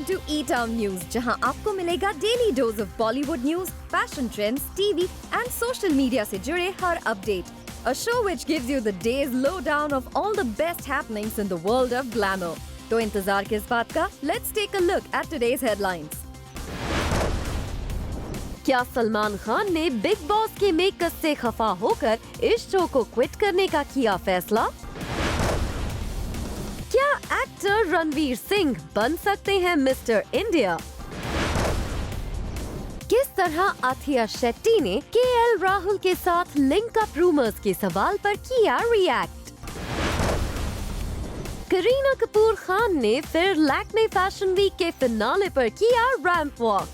to E-Town News, जहां आपको मिलेगा daily dose of Bollywood news, fashion trends, TV and social media से जुड़े हर update. A show which gives you the day's lowdown of all the best happenings in the world of glamour. तो इंतजार किस बात का? Let's take a look at today's headlines. क्या सलमान खान ने big boss के मेकर्स से खफा होकर इस शो को क्विट करने का किया फैसला? क्या एक्टर रणवीर सिंह बन सकते हैं मिस्टर इंडिया? किस तरह आथिया शेट्टी ने केएल राहुल के साथ लिंक अप रूमर्स के सवाल पर किया रिएक्ट? करीना कपूर खान ने फिर लैक्मे फैशन वीक के फिनाले पर किया रैंप वॉक.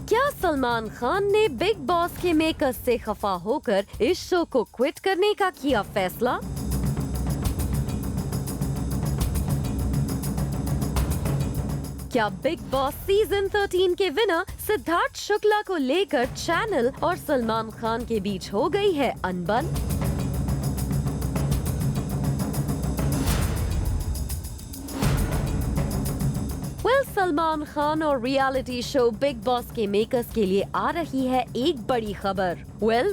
क्या सलमान खान ने बिग बॉस के मेकर्स से खफा होकर इस शो को क्विट करने का किया फैसला? क्या बिग बॉस सीजन 13 के विनर सिद्धार्थ शुक्ला को लेकर चैनल और सलमान खान के बीच हो गई है अनबन? सलमान खान और रियलिटी शो बिग बॉस के मेकर्स के लिए आ रही है एक बड़ी खबर.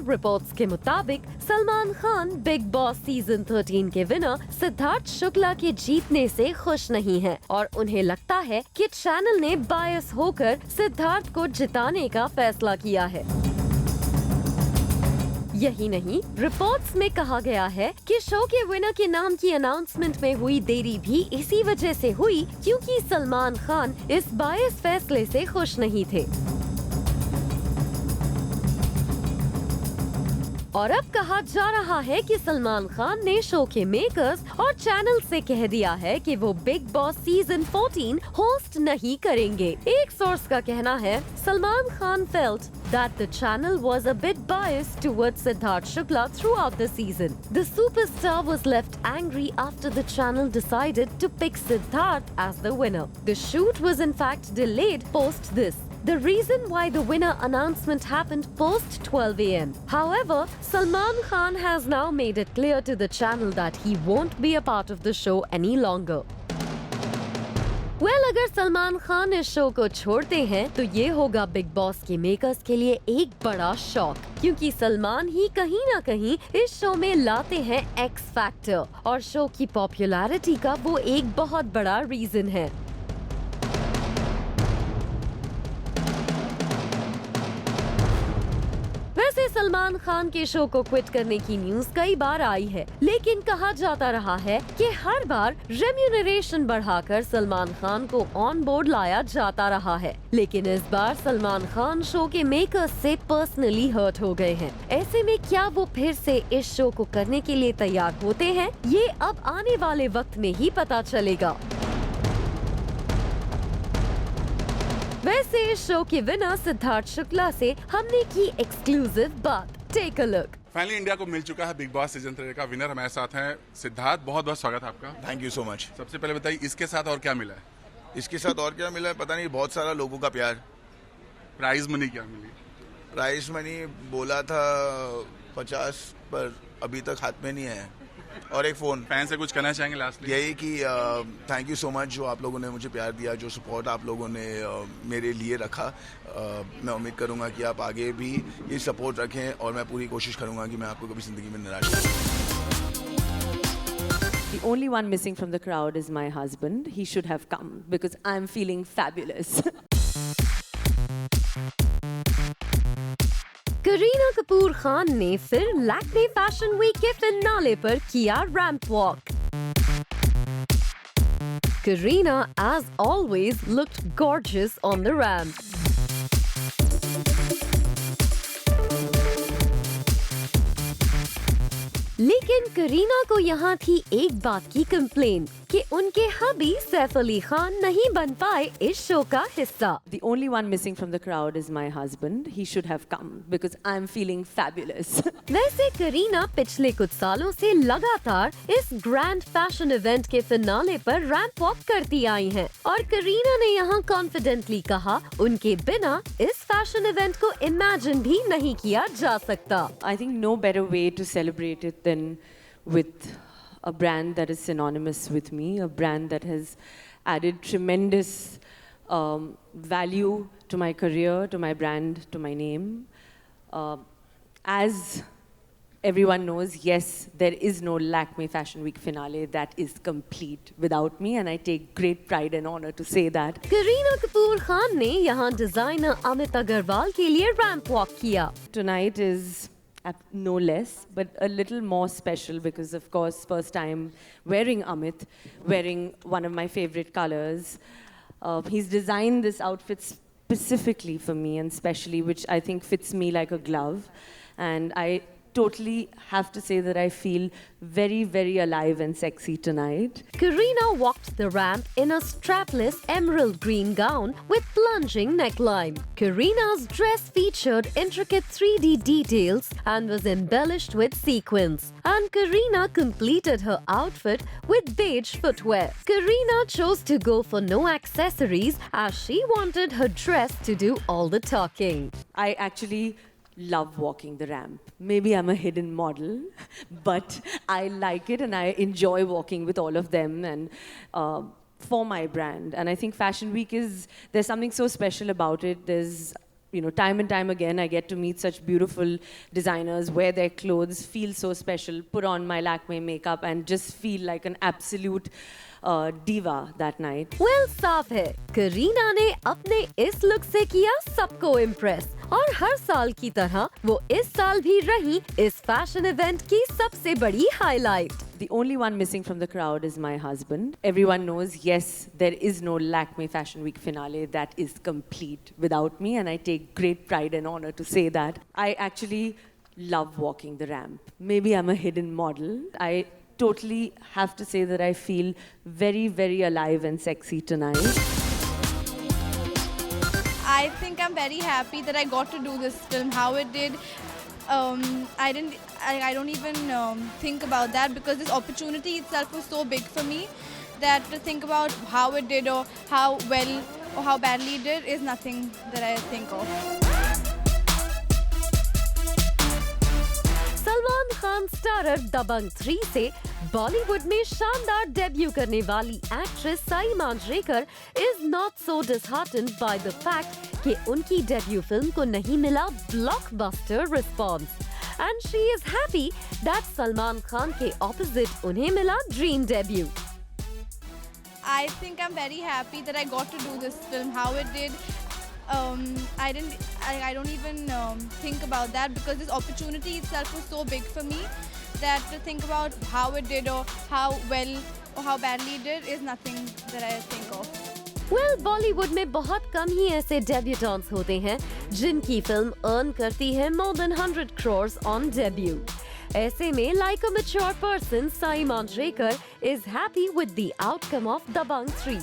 रिपोर्ट्स के मुताबिक Salman Khan big boss season 13 के विनर सिद्धार्थ शुक्ला के जीतने से खुश नहीं हैं और उन्हें लगता है कि चैनल ने बायस होकर सिद्धार्थ को जिताने का फैसला किया है. यही नहीं, रिपोर्ट्स में कहा गया है कि शो के विनर के नाम की अनाउंसमेंट में हुई देरी भी इसी वजह से हुई क्योंकि सलमान खान इस बायस फैसले से खुश नहीं थे. और अब कहा जा रहा है कि सलमान खान ने शो के मेकर्स और चैनल से कह दिया है कि वो बिग बॉस सीजन 14 होस्ट नहीं करेंगे. एक सोर्स का कहना है Salman Khan felt that the channel was a bit biased towards Siddharth Shukla throughout the season. The superstar was left angry after the channel decided to pick Siddharth as the winner. The shoot was in fact delayed post this. The reason why the winner announcement happened post 12 a.m. However, Salman Khan has now made it clear to the channel that he won't be a part of the show any longer. अगर सलमान खान इस show को छोड़ते हैं तो ये होगा big boss के makers के लिए एक बड़ा शॉक, क्योंकि सलमान ही कहीं ना कहीं इस शो में लाते हैं एक्स फैक्टर और शो की पॉपुलैरिटी का वो एक बहुत बड़ा रीजन है. वैसे सलमान खान के शो को क्विट करने की न्यूज कई बार आई है, लेकिन कहा जाता रहा है कि हर बार रेम्यूनरेशन बढ़ाकर सलमान खान को ऑन बोर्ड लाया जाता रहा है. लेकिन इस बार सलमान खान शो के मेकर्स से पर्सनली हर्ट हो गए हैं. ऐसे में क्या वो फिर से इस शो को करने के लिए तैयार होते हैं? ये अब आने वाले वक्त में ही पता चलेगा. वैसे इस शो के विनर सिद्धार्थ शुक्ला से हमने की एक्सक्लूसिव बात. Take a look. Finally India को मिल चुका है बिग बॉस सीजन 3 का विनर हमारे साथ हैं सिद्धार्थ. बहुत बहुत स्वागत है आपका. Thank you so much. सबसे पहले बताइए इसके साथ और क्या मिला है? इसके साथ और क्या मिला है पता नहीं. बहुत सारा लोगों का प्यार. प्राइज मनी क्या मिली? प्राइज मनी बोला था 50 पर अभी तक हाथ में नहीं है. और एक फोन. फैन से कुछ कहना चाहेंगे लास्टली? यही कि थैंक यू सो मच जो आप लोगों ने मुझे प्यार दिया, जो सपोर्ट आप लोगों ने मेरे लिए रखा. मैं उम्मीद करूंगा कि आप आगे भी ये सपोर्ट रखें और मैं पूरी कोशिश करूंगा कि मैं आपको कभी जिंदगी में निराश न करूं. The only one missing from the crowd is my husband. He should have come because I'm feeling fabulous. Kareena Kapoor Khan ने फिर लैक्मे फैशन वीक के फिनाले पर किया ramp walk. Kareena, as always, looked gorgeous on the ramp. लेकिन करीना को यहाँ थी एक बात की कंप्लेन कि उनके हबी सैफ अली खान नहीं बन पाए इस शो का हिस्सा। The only one missing from the crowd is my husband. He should have come because I'm feeling fabulous. वैसे करीना पिछले कुछ सालों से लगातार इस ग्रैंड फैशन इवेंट के फिनाले पर रैंप वॉक करती आई हैं और करीना ने यहाँ कॉन्फिडेंटली कहा उनके बिना इस फैशन इवेंट को इमेजिन भी नहीं किया जा सकता। I think no better way to celebrate it than with a brand that is synonymous with me, a brand that has added tremendous value to my career, to my brand, to my name. As everyone knows, yes, there is no Lakme Fashion Week finale that is complete without me, and I take great pride and honor to say that. Kareena Kapoor Khan ने यहाँ designer Amit Agarwal के लिए ramp walk किया। Tonight is no less, but a little more special because, of course, first time wearing Amit, wearing one of my favorite colors. He's designed this outfit specifically for me and specially, which I think fits me like a glove. And I totally have to say that I feel very, very alive and sexy tonight. Karina walked the ramp in a strapless emerald green gown with plunging neckline. Karina's dress featured intricate 3D details and was embellished with sequins. And Karina completed her outfit with beige footwear. Karina chose to go for no accessories as she wanted her dress to do all the talking. I actually love walking the ramp. Maybe I'm a hidden model, but I like it and I enjoy walking with all of them and for my brand. And I think Fashion Week there's something so special about it. There's, time and time again, I get to meet such beautiful designers, wear their clothes, feel so special, put on my Lakme makeup and just feel like an absolute diva that night. Well, साफ है करीना ने अपने इस look से किया सबको impress और हर साल की तरह वो इस साल भी रही इस फैशन इवेंट की सबसे बड़ी highlight. The only one missing from the crowd is my husband. Everyone knows, yes, there is no Lakme Fashion Week finale that is complete without me, and I take great pride and honor to say that. I actually love walking the ramp. Maybe I'm a hidden model. I totally have to say that I feel very, very alive and sexy tonight. I think I'm very happy that I got to do this film. How it did, I don't even think about that because this opportunity itself was so big for me that to think about how it did or how well or how badly it did is nothing that I think of. Salman Khan starrer Dabangg 3 से बॉलीवुड में शानदार debut करने वाली actress Sai Manjrekar is not so disheartened by the fact कि उनकी debut film को नहीं मिला blockbuster response and she is happy that Salman Khan के ऑपोजिट उन्हें मिला dream debut. I think I'm very happy that I got to do this film. How it did, I don't even think about that because this opportunity itself was so big for me that to think about how it did or how well or how badly it did is nothing that I think of. Well, Bollywood में बहुत कम ही ऐसे debutantes होते हैं जिनकी film earn करती है more than 100 crores on debut. ऐसे में like a mature person, Sai Manjrekar is happy with the outcome of दबंग 3.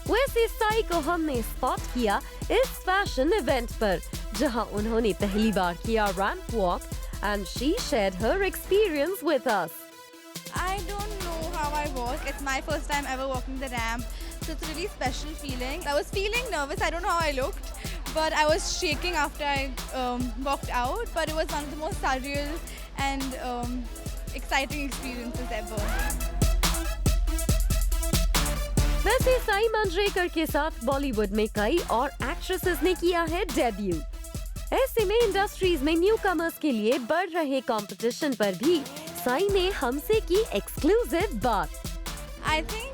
वैसे साई को हमने स्पॉट किया इस फैशन इवेंट पर जहां उन्होंने पहली बार किया ramp walk and she shared her experience with us. I don't know how I walk. It's my first time ever walking the ramp. So it's a really special feeling. I was feeling nervous. I don't know how I looked. But I was shaking after I walked out. But it was one of the most surreal and exciting experiences ever. वैसे साई मांजरेकर के साथ बॉलीवुड में कई और actresses ने किया है debut. ऐसे में इंडस्ट्रीज में न्यू कमर्स के लिए बढ़ रहे कंपटीशन पर भी साई ने हमसे की एक्सक्लूसिव बात। I think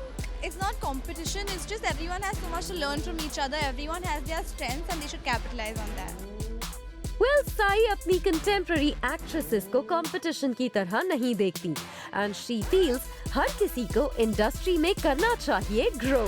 it's not competition. It's just everyone has so much to learn from each other. Everyone has their strengths and they should capitalize on that. Well, Sai अपनी कंटेम्प्ररी एक्ट्रेसेस को competition की तरह नहीं देखती and she feels हर किसी को industry में करना चाहिए ग्रो।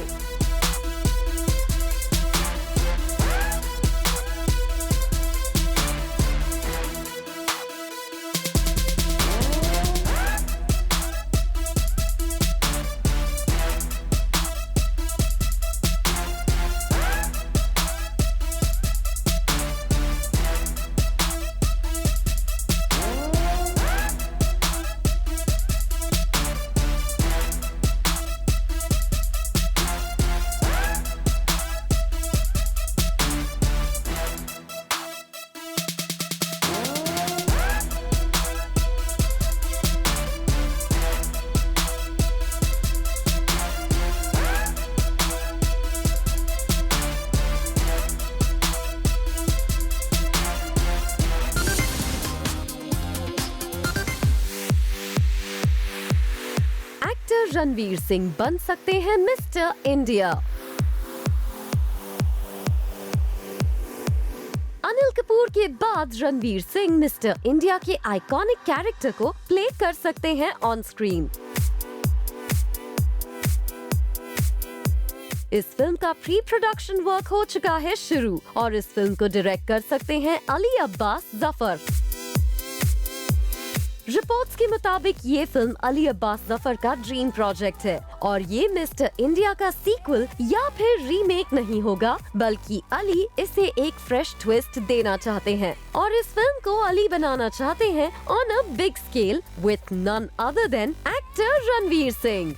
रणवीर सिंह बन सकते हैं मिस्टर इंडिया। अनिल कपूर के बाद रणवीर सिंह मिस्टर इंडिया के आइकॉनिक कैरेक्टर को प्ले कर सकते हैं ऑन स्क्रीन। इस फिल्म का प्री प्रोडक्शन वर्क हो चुका है शुरू और इस फिल्म को डायरेक्ट कर सकते हैं अली अब्बास जफर। रिपोर्ट्स के मुताबिक ये फिल्म अली अब्बास जफर का ड्रीम प्रोजेक्ट है और ये मिस्टर इंडिया का सीक्वल या फिर रीमेक नहीं होगा, बल्कि अली इसे एक फ्रेश ट्विस्ट देना चाहते हैं और इस फिल्म को अली बनाना चाहते हैं on a big scale with none other than actor Ranveer Singh.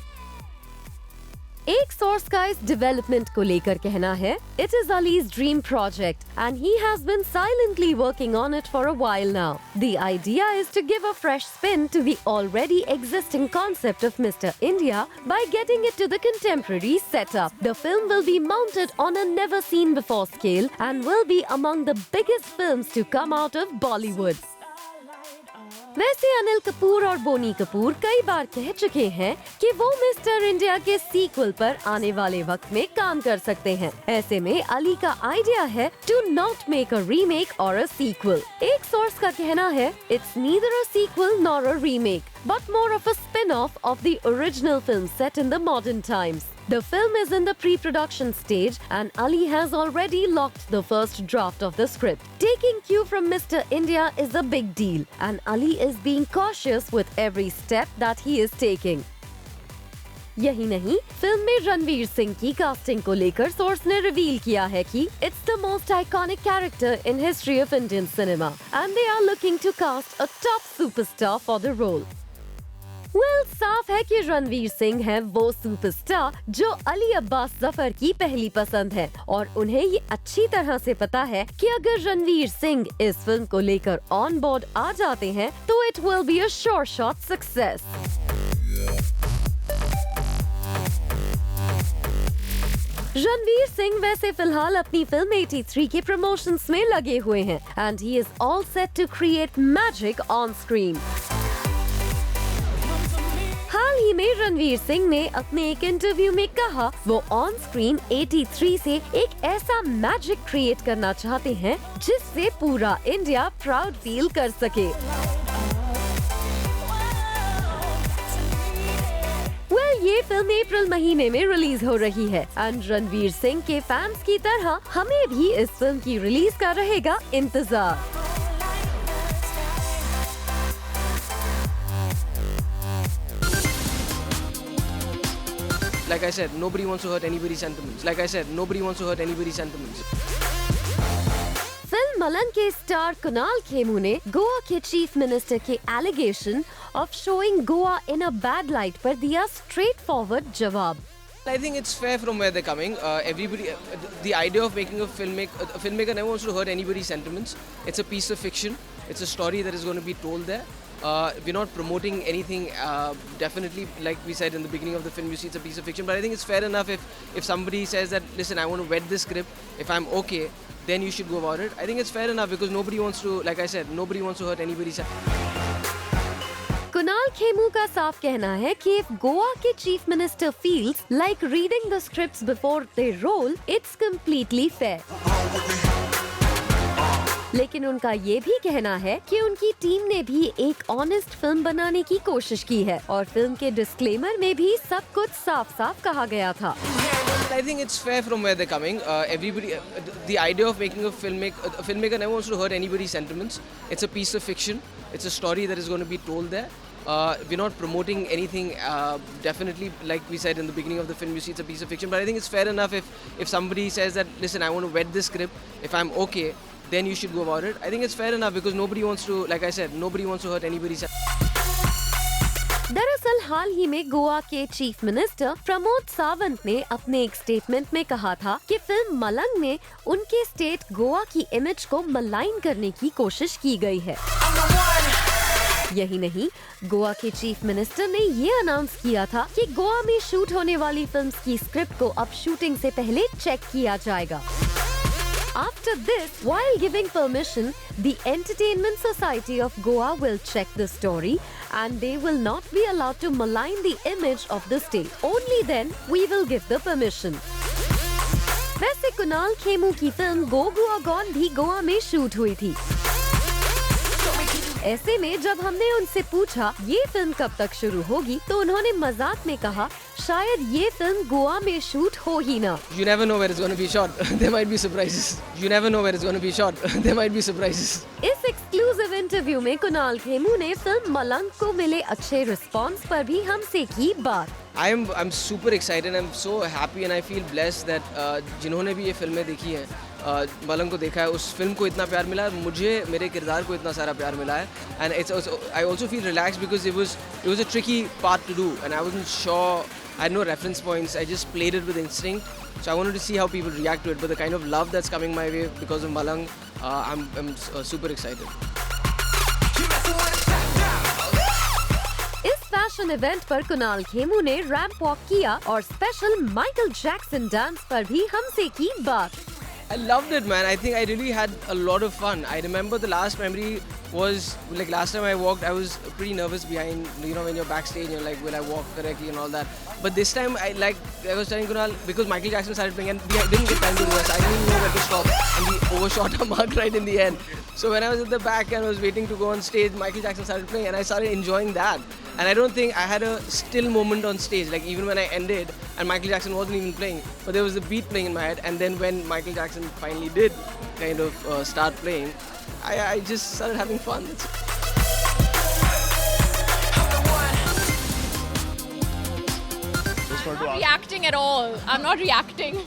एक सोर्स का इस डेवलपमेंट को लेकर कहना है, it is Ali's dream project and he has been silently working on it for a while now. The idea is to give a fresh spin to the already existing concept of mister India by getting it to the contemporary setup. The film will be mounted on a never seen before scale and will be among the biggest films to come out of Bollywood. वैसे अनिल कपूर और बोनी कपूर कई बार कह चुके हैं कि वो mister India के sequel पर आने वाले वक्त में काम कर सकते हैं। ऐसे में अली का आइडिया है to not make a remake और अ सीक्वल। एक सोर्स का कहना है, it's neither a sequel nor a remake but more of a spin-off of the original film set in the modern times. The film is in the pre-production stage and Ali has already locked the first draft of the script. Taking cue from Mr. India is a big deal and Ali is being cautious with every step that he is taking. यही नहीं, film में रणवीर सिंह की casting को लेकर source ने reveal किया है कि it's the most iconic character in history of Indian cinema and they are looking to cast a top superstar for the role. साफ है कि रणवीर सिंह है वो सुपरस्टार जो अली अब्बास जफर की पहली पसंद है और उन्हें ये अच्छी तरह से पता है कि अगर रणवीर सिंह इस फिल्म को लेकर ऑन बोर्ड आ जाते हैं तो it will be a sure shot success. Ranveer Singh वैसे फिलहाल अपनी फिल्म 83 के प्रमोशंस में लगे हुए हैं and he is all set to create magic on screen. हाल ही में रणवीर सिंह ने अपने एक इंटरव्यू में कहा वो ऑन स्क्रीन 83 से एक ऐसा मैजिक क्रिएट करना चाहते हैं जिससे पूरा इंडिया प्राउड फील कर सके। ये फिल्म अप्रैल महीने में रिलीज हो रही है एंड रणवीर सिंह के फैंस की तरह हमें भी इस फिल्म की रिलीज का रहेगा इंतजार। Like I said, nobody wants to hurt anybody's sentiments. Like I said, nobody wants to hurt anybody's sentiments. Film Malang के स्टार कुणाल खेमू ने गोवा के चीफ मिनिस्टर के allegation of showing Goa in a bad light पर दिया स्ट्रेट फॉरवर्ड जवाब। I think it's fair from where they're coming. Everybody, the idea of making a filmmaker never wants to hurt anybody's sentiments. It's a piece of fiction. It's a story that is going to be told there. We're not promoting anything. Definitely, like we said in the beginning of the film, you see it's a piece of fiction. But I think it's fair enough if somebody says that, listen, I want to vet this script. If I'm okay, then you should go about it. I think it's fair enough because nobody wants to, like I said, nobody wants to hurt anybody's sentiments. Kunal Khemu का साफ कहना है कि if Goa के chief minister feels like reading the scripts before they roll, it's completely fair. लेकिन उनका ये भी कहना है कि उनकी टीम ने भी एक ऑनेस्ट फिल्म बनाने की कोशिश की है और फिल्म के डिस्क्लेमर में भी सब कुछ साफ-साफ कहा गया था। I think it's fair from where they're coming. Everybody, the idea of making a filmmaker never wants to hurt anybody's sentiments. It's a piece of fiction. It's a story that is going to be told there. We're not promoting anything. Definitely, like we said in the beginning of the film, you see it's a piece of fiction. But I think it's fair enough if somebody says that, listen, I want to vet this script. If I'm okay, then you should go about it. I think it's fair enough because nobody wants to, like I said, nobody wants to hurt anybody's sentiments. दरअसल हाल ही में गोवा के chief minister Pramod Sawant ने अपने एक statement में कहा था कि फिल्म मलंग में उनके स्टेट गोवा की इमेज को मलाइन करने की कोशिश की गई है। यही नहीं, गोवा के चीफ मिनिस्टर ने ये अनाउंस किया था कि गोवा में शूट होने वाली फिल्म्स की स्क्रिप्ट को अब शूटिंग से पहले चेक किया जाएगा। After this, while giving permission, the Entertainment Society of Goa will check the story and they will not be allowed to malign the image of the state. Only then we will give the permission. वैसे कुणाल खेमू की film गो Goa gone भी गोवा में shoot हुई थी। ऐसे में जब हमने उनसे पूछा ये फिल्म कब तक शुरू होगी, तो उन्होंने मजाक में कहा शायद ये फिल्म गोवा में शूट हो ही ना। You never know where it's going to be shot. There might be surprises. You never know where it's going to be shot. There might be surprises. इस एक्सक्लूसिव इंटरव्यू में कुणाल खेमू ने फिल्म मलंग को मिले अच्छे response पर भी हमसे की बात। I'm super excited. I'm so happy and I feel blessed that जिन्होंने भी ये फिल्में देखी हैं, मलंग को देखा है, उस फिल्म को इतना प्यार मिला, मुझे मेरे किरदार को इतना सारा प्यार मिला है, and I also feel relaxed because it was a tricky part to do and I wasn't sure, I had no reference points, I just played it with instinct, so I wanted to see how people react to it, but the kind of love that's coming my way because of Malang, I'm super excited. इस fashion event पर कुणाल खेमू ने ramp walk किया और special Michael Jackson dance पर भी हमसे की बात। I loved it, man. I think I really had a lot of fun. I remember the last memory was like last time I walked, I was pretty nervous behind, you know, when you're backstage, you're like, will I walk correctly and all that. But this time, I was telling Kunal, because Michael Jackson started playing and we didn't get time to rehearse. I didn't even know where to stop and we overshot our mark right in the end. So when I was at the back and I was waiting to go on stage, Michael Jackson started playing and I started enjoying that. And I don't think I had a still moment on stage, like even when I ended and Michael Jackson wasn't even playing, but there was a beat playing in my head, and then when Michael Jackson finally did kind of start playing, I just started having fun. I'm not reacting at all. I'm not reacting.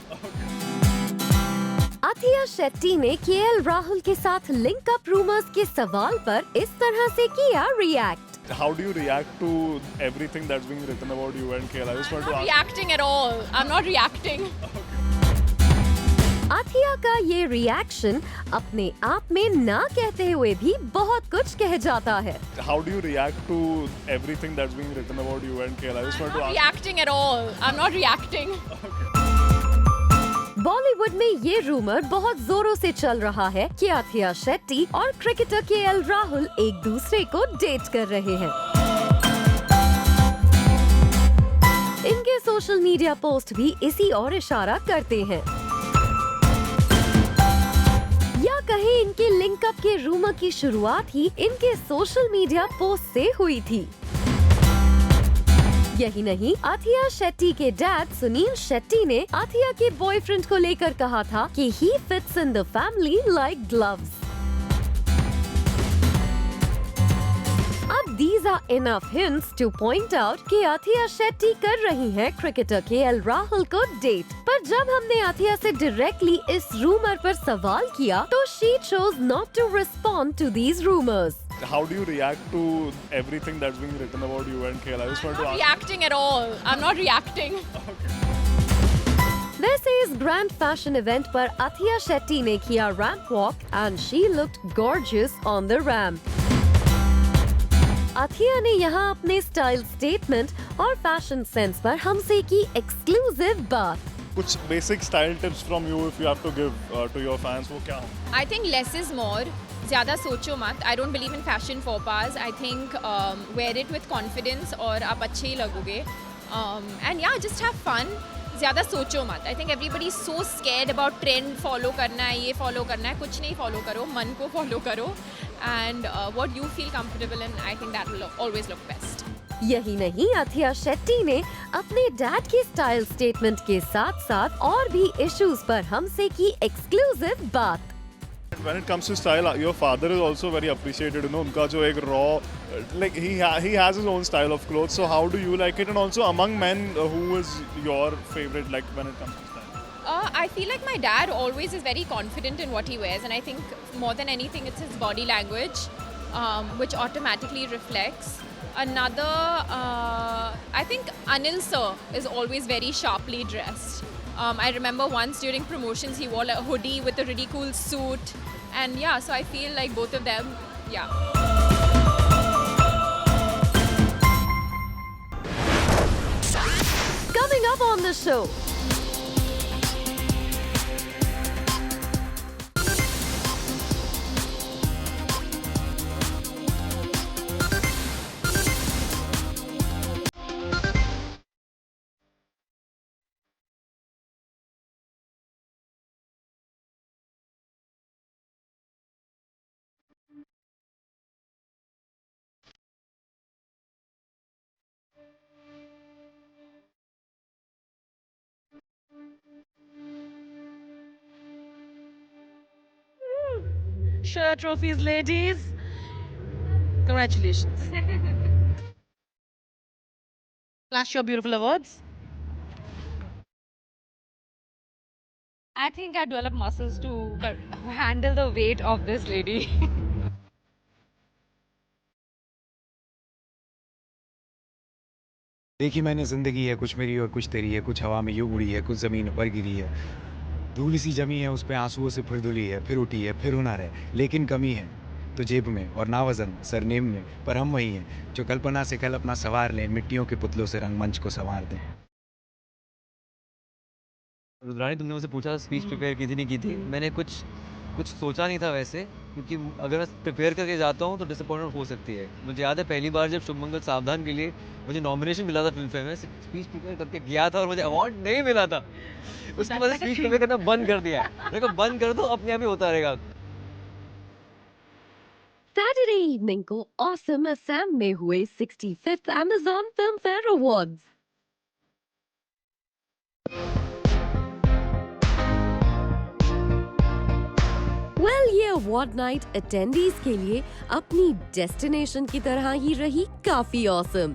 अथिया शेट्टी ने KL Rahul के साथ link up rumours के सवाल पर इस तरह से किया react. How do you react to everything that's being written about you and KL? I just want to ask. Reacting at all. I'm not reacting. अथिया का ये रिएक्शन अपने आप में ना कहते हुए भी बहुत कुछ कह जाता है। How do you react to everything that's being written about you and KL? I just want to ask. Reacting at all. I'm not reacting. Bollywood में ये रूमर बहुत जोरों से चल रहा है कि अथिया शेट्टी और क्रिकेटर केएल राहुल एक दूसरे को डेट कर रहे हैं। इनके सोशल मीडिया पोस्ट भी इसी और इशारा करते हैं। या कहें इनके लिंकअप के रूमर की शुरुआत ही इनके सोशल मीडिया पोस्ट से हुई थी। यही नहीं, अथिया शेट्टी के डैड सुनील शेट्टी ने अथिया के बॉयफ्रेंड को लेकर कहा था कि he fits in the family like gloves. अब these are enough hints to point out कि अथिया शेट्टी कर रही हैं क्रिकेटर केएल राहुल को डेट। पर जब हमने अथिया से डायरेक्टली इस रूमर पर सवाल किया, तो she chose not to respond to these rumors. How do you react to everything that's being written about you and KL? I just want to ask. Reacting at all. I'm not reacting. वैसे इस grand fashion event पर अथिया शेट्टी ने किया ramp walk and she looked gorgeous on the ramp. अथिया ने यहाँ अपने style statement और fashion sense पर हमसे की एक्सक्लूसिव बात। कुछ basic style tips from you if you have to give to your fans, वो क्या हो? I think less is more. ज़्यादा सोचो मत. I don't believe in fashion faux pas. I think wear it with confidence और आप अच्छे ही लगोगे. And yeah, just have fun. ज़्यादा सोचो मत. I think everybody is so scared about trend follow करना है, ये follow करना है. कुछ नहीं follow करो, मन को follow करो. And what you feel comfortable in, I think that will always look best. यही नहीं, अथिया शेट्टी ने अपने डैड की स्टाइल स्टेटमेंट के साथ साथ और भी इश्यूज पर हमसे की एक्सक्लूसिव बात। When it comes to style, your father is also very appreciated. You know, उनका जो एक raw, like he has his own style of clothes. So how do you like it? And also among men, who is your favorite? Like when it comes to style? I feel like my dad always is very confident in what he wears, and I think more than anything, it's his body language, which automatically reflects. Another, I think Anil sir is always very sharply dressed. I remember once during promotions he wore a hoodie with a really cool suit, and yeah, so I feel like both of them, yeah. Coming up on the show, Share trophies, ladies. Congratulations. Flash your beautiful awards. I think I developed muscles to handle the weight of this lady. देखी मैंने ज़िंदगी है, कुछ मेरी और कुछ तेरी है, कुछ हवा में यूँ उड़ी है, कुछ ज़मीन पर गिरी है। धूल सी जमी है, उस पे आंसुओं से फिर धुली है, फिर उठी है, फिर हुनर है, लेकिन कमी है तो जेब में और ना वज़न सरनेम में, पर हम वही हैं जो कल्पना से कल अपना सवार लें, मिट्टियों के पुतलों से रंगमंच को संवार दें। रुद्रानी, तुमने मुझसे पूछा स्पीच प्रिपेयर की थी नहीं की थी, मैंने कुछ सोचा नहीं था वैसे, क्योंकि अगर मैं प्रिपेयर करके जाता हूँ तो डिसअपॉइंटमेंट हो सकती है। मुझे याद है पहली बार जब शुभमंगल सावधान के लिए मुझे नॉमिनेशन मिला था फिल्म फेयर में, स्पीच प्रिपेयर करके गया था और मुझे अवार्ड नहीं मिला था। उसके बाद स्पीच प्रिपेयर करना बंद कर दिया है। मेरे को बंद कर दो, अपने आप ही होता रहेगा। सैटरडे इवनिंग को ऑसम असम में हुए 65th Amazon Film Fair Awards। ये अवार्ड नाइट अटेंडीज के लिए अपनी डेस्टिनेशन की तरह ही रही काफी ऑसम।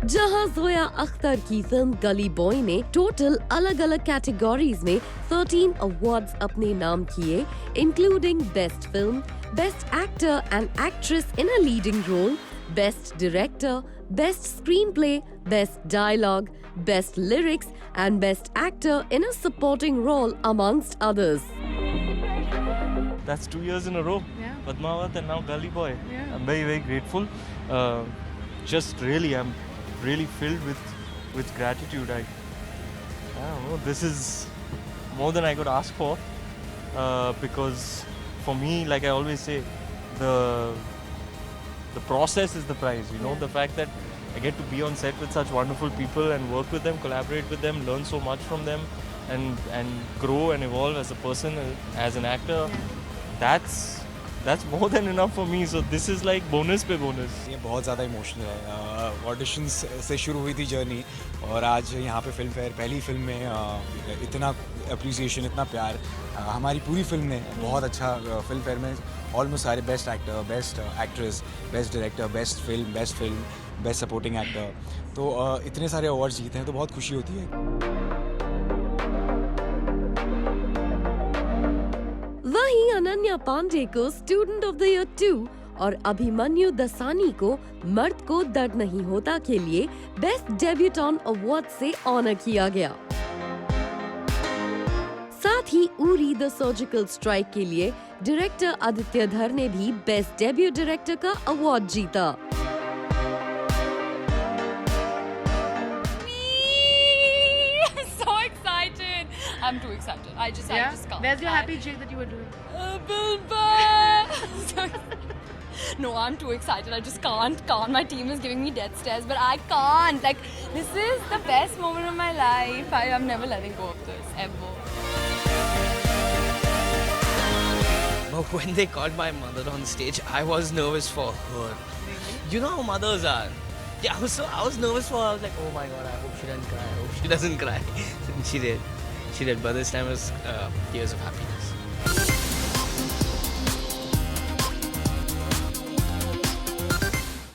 जहां जोया अख्तर की फिल्म गली बॉय ने टोटल अलग अलग कैटेगरीज में 13 अवार्ड्स अपने नाम किए, including best film, best actor and actress in a leading role, best director, best screenplay, best dialogue, best lyrics and best actor in a supporting role amongst others. That's 2 years in a row. Yeah. Padmavat and now Gully Boy. Yeah. I'm very, very grateful. I'm really filled with gratitude. I don't know, this is more than I could ask for, because for me, like I always say, the process is the prize, you know, the fact that I get to be on set with such wonderful people and work with them, collaborate with them, learn so much from them, and grow and evolve as a person, as an actor. That's more than enough for me. So this is like bonus पे bonus. ये बहुत ज़्यादा emotional है। Auditions से शुरू हुई थी journey और आज यहाँ पे फिल्म फेयर पहली फिल्म में इतना अप्रिसिएशन, इतना प्यार हमारी पूरी फिल्म ने बहुत अच्छा फिल्म फेयर में ऑलमोस्ट सारे best actor, best actress, best director, best film, best supporting actor, तो इतने सारे अवार्ड जीते हैं तो बहुत खुशी होती है। वहीं अनन्या पांडे को स्टूडेंट ऑफ द ईयर 2 और अभिमन्यु दसानी को मर्द को दर्द नहीं होता के लिए बेस्ट डेब्यूटेंट अवार्ड से ऑनर किया गया। साथ ही उरी द सर्जिकल स्ट्राइक के लिए डायरेक्टर आदित्य धर ने भी बेस्ट डेब्यू डायरेक्टर का अवार्ड जीता। I'm too excited. I just can't. Where's your happy jig that you were doing? No, I'm too excited. I just can't. My team is giving me death stares, but I can't. Like, this is the best moment of my life. I am never letting go of this, ever. But when they called my mother on stage, I was nervous for her. You know how mothers are. Yeah, I was nervous for her. I was like, oh my God, I hope she doesn't cry. I hope she doesn't cry. She did. But this time it was tears of happiness.